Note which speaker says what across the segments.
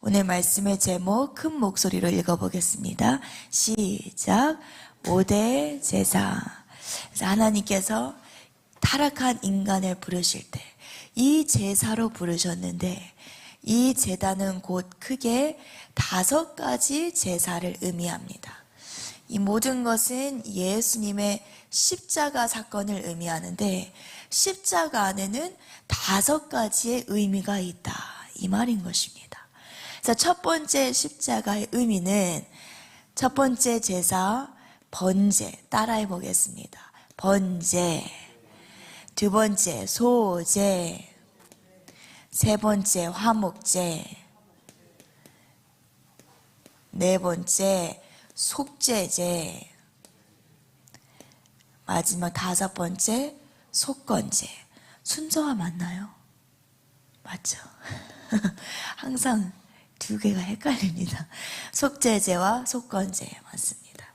Speaker 1: 오늘 말씀의 제목 큰 목소리로 읽어보겠습니다. 시작. 5대 제사. 그래서 하나님께서 타락한 인간을 부르실 때 이 제사로 부르셨는데, 이 제단은 곧 크게 5가지 제사를 의미합니다. 이 모든 것은 예수님의 십자가 사건을 의미하는데, 십자가 안에는 5가지의 의미가 있다, 이 말인 것입니다. 그래서 첫 번째 십자가의 의미는, 첫 번째 제사 번제, 따라해 보겠습니다. 번제. 두 번째 소제. 세 번째 화목제. 네 번째 속죄제. 마지막 5번째 속건제. 순서가 맞나요? 맞죠? 항상 2개가 헷갈립니다. 속죄제와 속건제 맞습니다.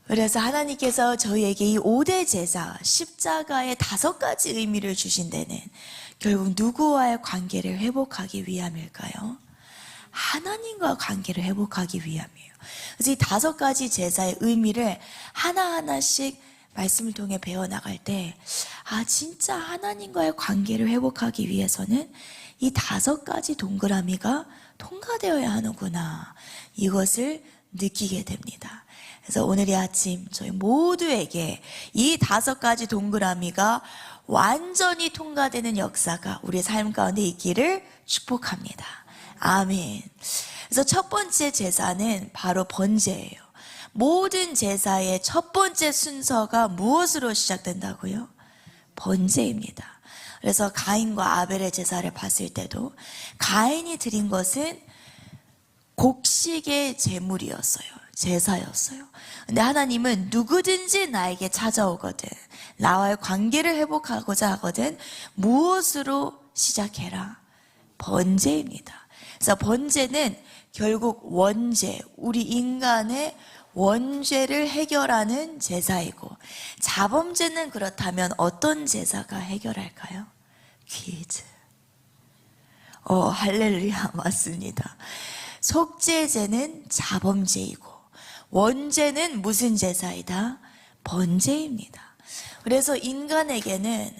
Speaker 1: 그래서 하나님께서 저희에게 이 5대 제사, 십자가의 5가지 의미를 주신 데는 결국 누구와의 관계를 회복하기 위함일까요? 하나님과 관계를 회복하기 위함이에요. 그래서 이 5가지 제사의 의미를 하나하나씩 말씀을 통해 배워나갈 때, 진짜 하나님과의 관계를 회복하기 위해서는 이 5가지 동그라미가 통과되어야 하는구나, 이것을 느끼게 됩니다. 그래서 오늘 이 아침 저희 모두에게 이 5가지 동그라미가 완전히 통과되는 역사가 우리의 삶 가운데 있기를 축복합니다. 아멘. 그래서 첫 번째 제사는 바로 번제예요. 모든 제사의 첫 번째 순서가 무엇으로 시작된다고요? 번제입니다. 그래서 가인과 아벨의 제사를 봤을 때도 가인이 드린 것은 곡식의 제물이었어요. 제사였어요. 근데 하나님은 누구든지 나에게 찾아오거든, 나와의 관계를 회복하고자 하거든, 무엇으로 시작해라? 번제입니다. 그래서 번제는 결국 원죄, 우리 인간의 원죄를 해결하는 제사이고, 자범죄는 그렇다면 어떤 제사가 해결할까요? 퀴즈. 할렐루야, 맞습니다. 속죄제는 자범죄이고, 원죄는 무슨 제사이다? 번제입니다. 그래서 인간에게는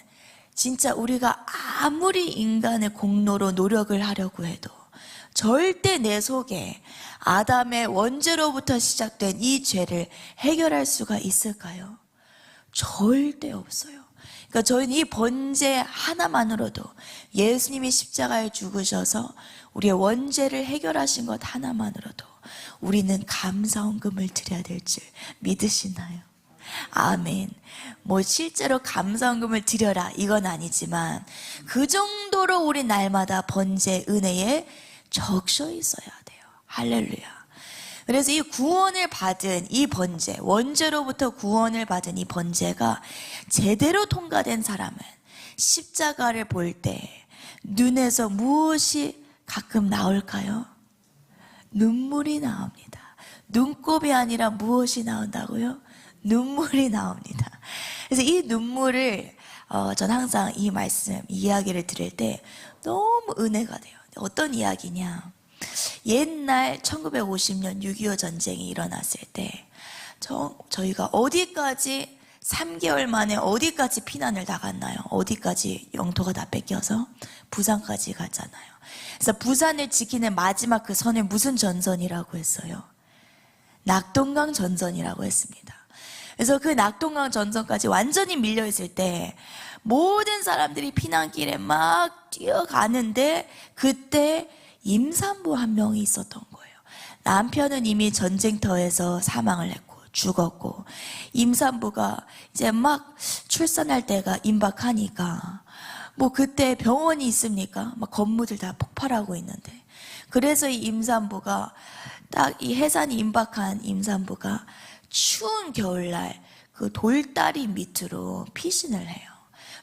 Speaker 1: 진짜 우리가 아무리 인간의 공로로 노력을 하려고 해도 절대 내 속에 아담의 원죄로부터 시작된 이 죄를 해결할 수가 있을까요? 절대 없어요. 그러니까 저희는 이 번제 하나만으로도, 예수님이 십자가에 죽으셔서 우리의 원죄를 해결하신 것 하나만으로도 우리는 감사헌금을 드려야 될 줄 믿으시나요? 아멘. 실제로 감사헌금을 드려라 이건 아니지만, 그 정도로 우리 날마다 번제 은혜에 적셔 있어야 돼요. 할렐루야. 그래서 이 구원을 받은 이 번제, 원죄로부터 구원을 받은 이 번제가 제대로 통과된 사람은 십자가를 볼 때 눈에서 무엇이 가끔 나올까요? 눈물이 나옵니다. 눈곱이 아니라 무엇이 나온다고요? 눈물이 나옵니다. 그래서 이 눈물을 전 항상 이 말씀, 이 이야기를 들을 때 너무 은혜가 돼요. 어떤 이야기냐, 옛날 1950년 6.25 전쟁이 일어났을 때 저희가 어디까지 3개월 만에 어디까지 피난을 나갔나요? 어디까지 영토가 다 뺏겨서 부산까지 갔잖아요. 그래서 부산을 지키는 마지막 그 선을 무슨 전선이라고 했어요? 낙동강 전선이라고 했습니다. 그래서 그 낙동강 전선까지 완전히 밀려있을 때 모든 사람들이 피난길에 막 뛰어가는데, 그때 임산부 한 명이 있었던 거예요. 남편은 이미 전쟁터에서 사망을 했고 죽었고, 임산부가 이제 막 출산할 때가 임박하니까 그때 병원이 있습니까? 막 건물들 다 폭발하고 있는데, 그래서 이 임산부가 딱 이 해산이 임박한 임산부가 추운 겨울날 그 돌다리 밑으로 피신을 해요.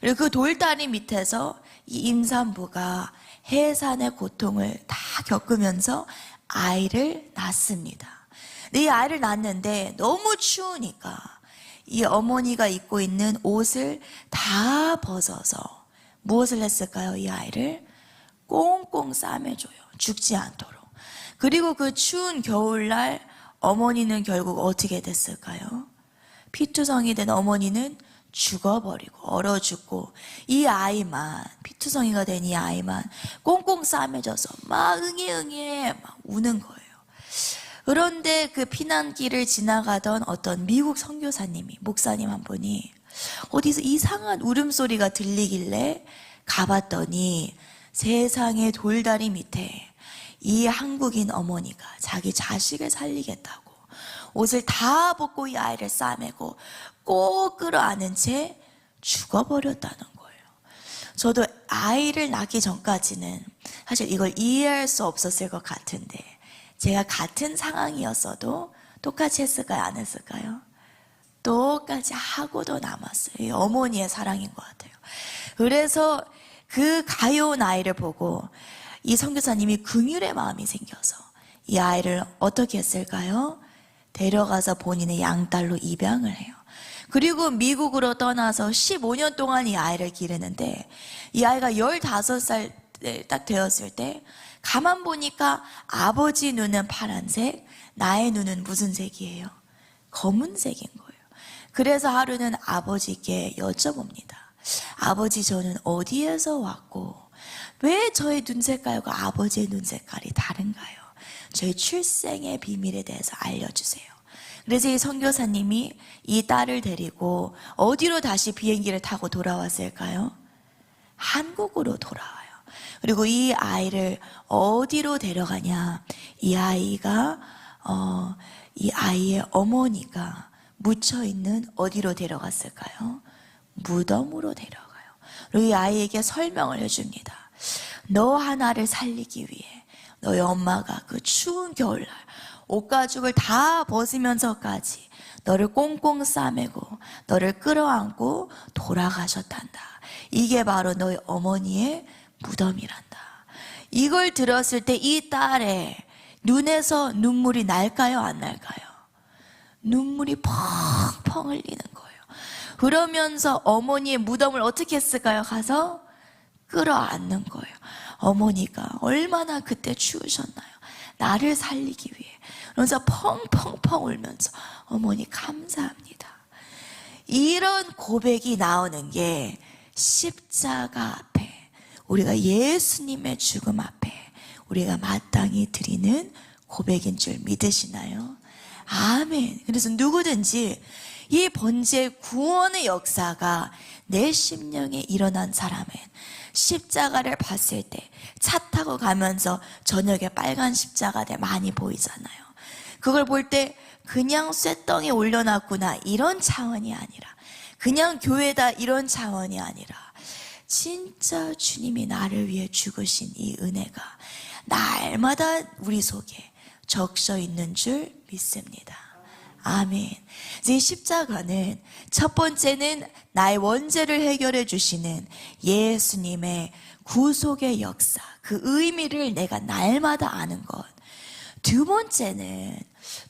Speaker 1: 그리고 그 돌다리 밑에서 이 임산부가 해산의 고통을 다 겪으면서 아이를 낳습니다. 근데 이 아이를 낳는데 너무 추우니까 이 어머니가 입고 있는 옷을 다 벗어서 무엇을 했을까요? 이 아이를 꽁꽁 싸매줘요. 죽지 않도록. 그리고 그 추운 겨울날 어머니는 결국 어떻게 됐을까요? 피투성이 된 어머니는 죽어버리고 얼어 죽고, 이 아이만, 피투성이가 된 이 아이만 꽁꽁 싸매져서 막 응애 막 우는 거예요. 그런데 그 피난길을 지나가던 어떤 미국 선교사님이, 목사님 한 분이 어디서 이상한 울음소리가 들리길래 가봤더니 세상의 돌다리 밑에 이 한국인 어머니가 자기 자식을 살리겠다고 옷을 다 벗고 이 아이를 싸매고 꼭 끌어안은 채 죽어버렸다는 거예요. 저도 아이를 낳기 전까지는 사실 이걸 이해할 수 없었을 것 같은데, 제가 같은 상황이었어도 똑같이 했을까요? 안 했을까요? 똑같이 하고도 남았어요. 이 어머니의 사랑인 것 같아요. 그래서 그 가여운 아이를 보고 이 선교사님이 긍휼의 마음이 생겨서 이 아이를 어떻게 했을까요? 데려가서 본인의 양딸로 입양을 해요. 그리고 미국으로 떠나서 15년 동안 이 아이를 기르는데, 이 아이가 15살 딱 되었을 때 가만 보니까 아버지 눈은 파란색, 나의 눈은 무슨 색이에요? 검은색인 거예요. 그래서 하루는 아버지께 여쭤봅니다. 아버지, 저는 어디에서 왔고 왜 저의 눈 색깔과 아버지의 눈 색깔이 다른가요? 저희 출생의 비밀에 대해서 알려주세요. 그래서 이 선교사님이 이 딸을 데리고 어디로 다시 비행기를 타고 돌아왔을까요? 한국으로 돌아와요. 그리고 이 아이를 어디로 데려가냐? 이 아이가 이 아이의 어머니가 묻혀있는 어디로 데려갔을까요? 무덤으로 데려가요. 그리고 이 아이에게 설명을 해줍니다. 너 하나를 살리기 위해 너희 엄마가 그 추운 겨울날 옷가죽을 다 벗으면서까지 너를 꽁꽁 싸매고 너를 끌어안고 돌아가셨단다. 이게 바로 너희 어머니의 무덤이란다. 이걸 들었을 때 이 딸의 눈에서 눈물이 날까요? 안 날까요? 눈물이 펑펑 흘리는 거예요. 그러면서 어머니의 무덤을 어떻게 했을까요? 가서 끌어안는 거예요. 어머니가 얼마나 그때 추우셨나요? 나를 살리기 위해. 그러면서 펑펑펑 울면서 어머니 감사합니다. 이런 고백이 나오는 게 십자가 앞에, 우리가 예수님의 죽음 앞에 우리가 마땅히 드리는 고백인 줄 믿으시나요? 아멘. 그래서 누구든지 이 번제 구원의 역사가 내 심령에 일어난 사람은 십자가를 봤을 때, 차 타고 가면서 저녁에 빨간 십자가들 많이 보이잖아요. 그걸 볼 때 그냥 쇳덩이에 올려놨구나 이런 차원이 아니라, 그냥 교회다 이런 차원이 아니라, 진짜 주님이 나를 위해 죽으신 이 은혜가 날마다 우리 속에 적셔 있는 줄 믿습니다. 아멘. 이 십자가는 첫 번째는 나의 원죄를 해결해 주시는 예수님의 구속의 역사, 그 의미를 내가 날마다 아는 것. 두 번째는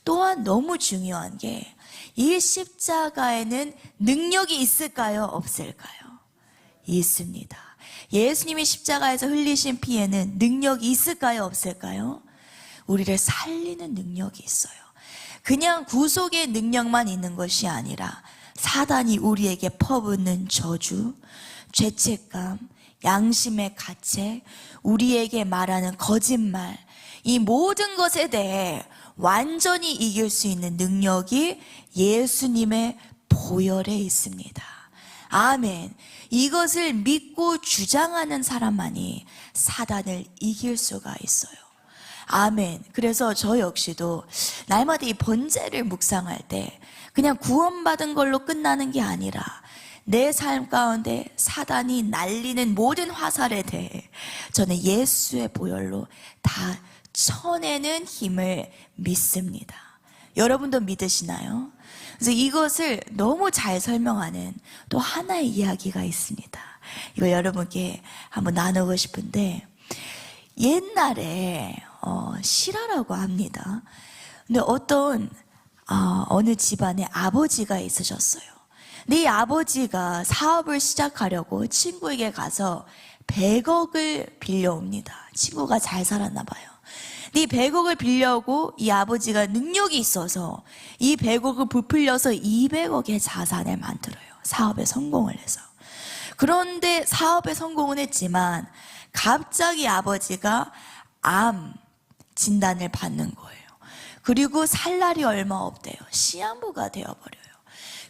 Speaker 1: 또한 너무 중요한 게, 이 십자가에는 능력이 있을까요? 없을까요? 있습니다. 예수님이 십자가에서 흘리신 피에는 능력이 있을까요? 없을까요? 우리를 살리는 능력이 있어요. 그냥 구속의 능력만 있는 것이 아니라 사단이 우리에게 퍼붓는 저주, 죄책감, 양심의 가책, 우리에게 말하는 거짓말, 이 모든 것에 대해 완전히 이길 수 있는 능력이 예수님의 보혈에 있습니다. 아멘. 이것을 믿고 주장하는 사람만이 사단을 이길 수가 있어요. 아멘. 그래서 저 역시도 날마다 이 번제를 묵상할 때 그냥 구원받은 걸로 끝나는 게 아니라, 내 삶 가운데 사단이 날리는 모든 화살에 대해 저는 예수의 보혈로 다 쳐내는 힘을 믿습니다. 여러분도 믿으시나요? 그래서 이것을 너무 잘 설명하는 또 하나의 이야기가 있습니다. 이거 여러분께 한번 나누고 싶은데, 옛날에 실화라고 합니다. 근데 어느 집안에 아버지가 있으셨어요. 근데 이 아버지가 사업을 시작하려고 친구에게 가서 100억을 빌려옵니다. 친구가 잘 살았나 봐요. 이 100억을 빌려오고 이 아버지가 능력이 있어서 이 100억을 부풀려서 200억의 자산을 만들어요. 사업에 성공을 해서. 그런데 사업에 성공은 했지만 갑자기 아버지가 암 진단을 받는 거예요. 그리고 살 날이 얼마 없대요. 시한부가 되어버려요.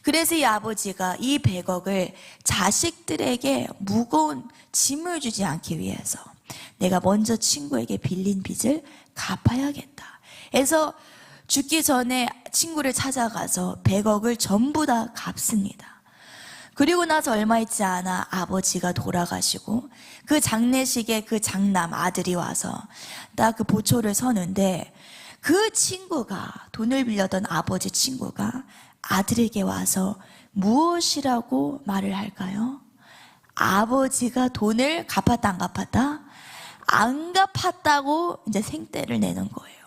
Speaker 1: 그래서 이 아버지가 이 100억을 자식들에게 무거운 짐을 주지 않기 위해서 내가 먼저 친구에게 빌린 빚을 갚아야겠다 해서 죽기 전에 친구를 찾아가서 100억을 전부 다 갚습니다. 그리고 나서 얼마 있지 않아 아버지가 돌아가시고 그 장례식에 그 장남 아들이 와서 딱 그 보초를 서는데 그 친구가, 돈을 빌려던 아버지 친구가 아들에게 와서 무엇이라고 말을 할까요? 아버지가 돈을 갚았다 안 갚았다? 안 갚았다고 이제 생떼를 내는 거예요.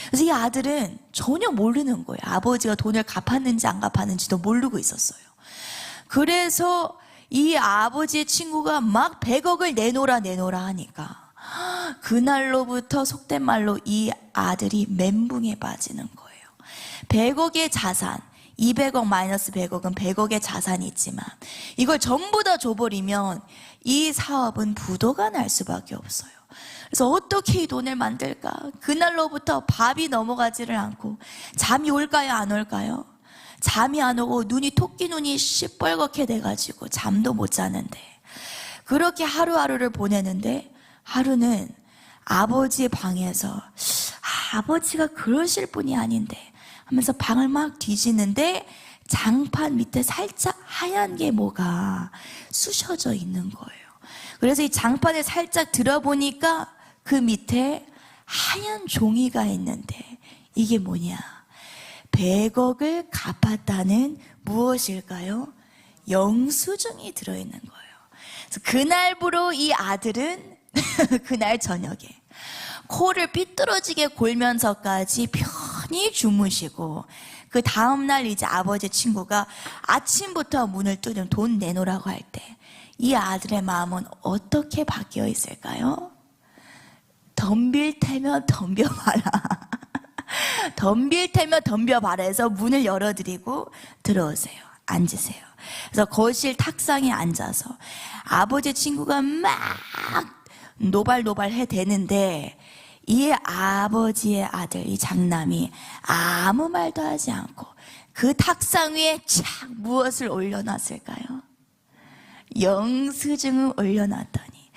Speaker 1: 그래서 이 아들은 전혀 모르는 거예요. 아버지가 돈을 갚았는지 안 갚았는지도 모르고 있었어요. 그래서 이 아버지의 친구가 막 100억을 내놓으라 하니까 그날로부터 속된 말로 이 아들이 멘붕에 빠지는 거예요. 100억의 자산, 200억 마이너스 100억은 100억의 자산이 있지만 이걸 전부 다 줘버리면 이 사업은 부도가 날 수밖에 없어요. 그래서 어떻게 이 돈을 만들까? 그날로부터 밥이 넘어가지를 않고 잠이 올까요? 안 올까요? 잠이 안 오고 눈이 토끼 눈이 시뻘겋게 돼가지고 잠도 못 자는데 그렇게 하루하루를 보내는데 하루는 아버지의 방에서 아버지가 그러실 분이 아닌데 하면서 방을 막 뒤지는데 장판 밑에 살짝 하얀 게 뭐가 쑤셔져 있는 거예요. 그래서 이 장판을 살짝 들어보니까 그 밑에 하얀 종이가 있는데 이게 뭐냐? 100억을 갚았다는 무엇일까요? 영수증이 들어있는 거예요. 그래서 그날부로 이 아들은 그날 저녁에 코를 삐뚤어지게 골면서까지 편히 주무시고 그 다음날 이제 아버지 친구가 아침부터 문을 두드리면 돈 내놓으라고 할 때 이 아들의 마음은 어떻게 바뀌어 있을까요? 덤빌 테면 덤벼봐라. 덤빌 테면 덤벼봐라 해서 문을 열어드리고 들어오세요. 앉으세요. 그래서 거실 탁상에 앉아서 아버지 친구가 막 노발노발 해대는데 이 아버지의 아들, 이 장남이 아무 말도 하지 않고 그 탁상 위에 착 무엇을 올려놨을까요? 영수증을 올려놨더니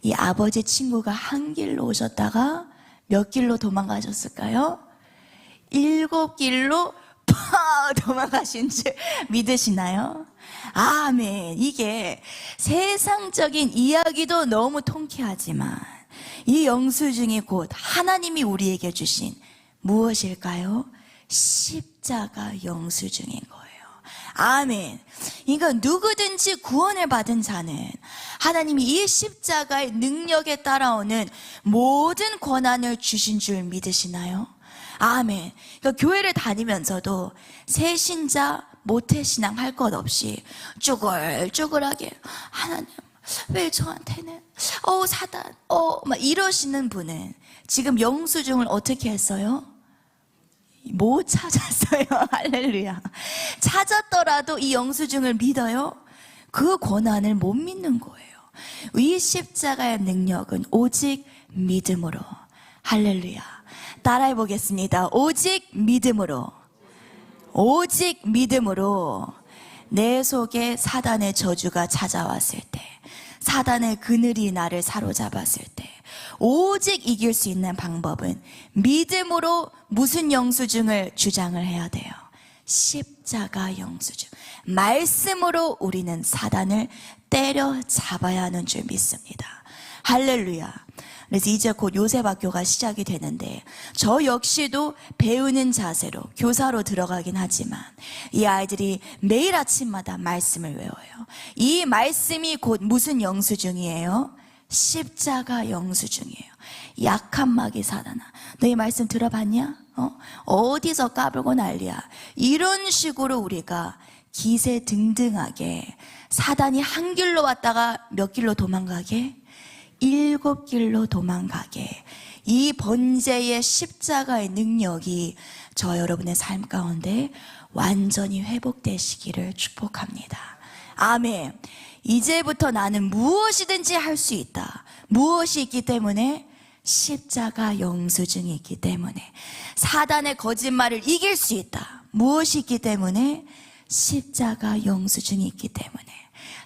Speaker 1: 이 아버지 친구가 한 길로 오셨다가 몇 길로 도망가셨을까요? 7길로 팍 도망가신 줄 믿으시나요? 아멘. 이게 세상적인 이야기도 너무 통쾌하지만 이 영수증이 곧 하나님이 우리에게 주신 무엇일까요? 십자가 영수증인 거예요. 아멘. 그러니까 누구든지 구원을 받은 자는 하나님이 이 십자가의 능력에 따라오는 모든 권한을 주신 줄 믿으시나요? 아멘. 그러니까 교회를 다니면서도 새신자 모태신앙 할 것 없이 쭈글쭈글하게 하나님 왜 저한테는 사단 막 이러시는 분은 지금 영수증을 어떻게 했어요? 못 찾았어요. 할렐루야. 찾았더라도 이 영수증을 믿어요? 그 권한을 못 믿는 거예요. 이 십자가의 능력은 오직 믿음으로. 할렐루야. 따라해 보겠습니다. 오직 믿음으로. 오직 믿음으로 내 속에 사단의 저주가 찾아왔을 때, 사단의 그늘이 나를 사로잡았을 때 오직 이길 수 있는 방법은 믿음으로 무슨 영수증을 주장을 해야 돼요? 십자가 영수증. 말씀으로 우리는 사단을 때려잡아야 하는 줄 믿습니다. 할렐루야. 그래서 이제 곧 요셉학교가 시작이 되는데 저 역시도 배우는 자세로 교사로 들어가긴 하지만 이 아이들이 매일 아침마다 말씀을 외워요. 이 말씀이 곧 무슨 영수증이에요? 십자가 영수증이에요. 약한 마귀 사단아, 너 이 말씀 들어봤냐? 어디서 까불고 난리야. 이런 식으로 우리가 기세등등하게 사단이 한 길로 왔다가 몇 길로 도망가게? 7 길로 도망가게 이 번제의 십자가의 능력이 저 여러분의 삶 가운데 완전히 회복되시기를 축복합니다. 아멘. 이제부터 나는 무엇이든지 할 수 있다. 무엇이 있기 때문에? 십자가 영수증이 있기 때문에. 사단의 거짓말을 이길 수 있다. 무엇이 있기 때문에? 십자가 영수증이 있기 때문에.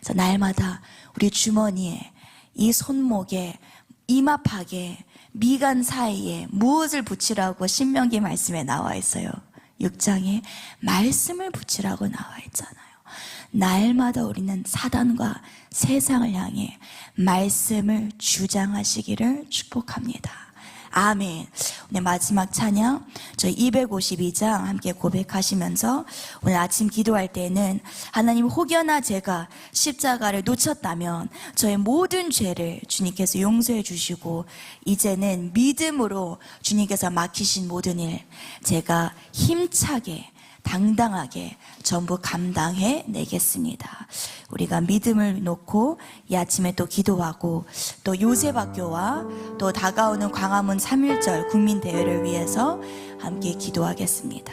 Speaker 1: 그래서 날마다 우리 주머니에, 이 손목에, 이마팍에, 미간 사이에 무엇을 붙이라고 신명기 말씀에 나와 있어요. 6장에 말씀을 붙이라고 나와 있잖아요. 날마다 우리는 사단과 세상을 향해 말씀을 주장하시기를 축복합니다. 아멘. 오늘 마지막 찬양 저희 252장 함께 고백하시면서 오늘 아침 기도할 때는 하나님, 혹여나 제가 십자가를 놓쳤다면 저의 모든 죄를 주님께서 용서해 주시고 이제는 믿음으로 주님께서 맡기신 모든 일 제가 힘차게 당당하게 전부 감당해 내겠습니다. 우리가 믿음을 놓고 이 아침에 또 기도하고 또 요셉학교와 또 다가오는 광화문 3.1절 국민대회를 위해서 함께 기도하겠습니다.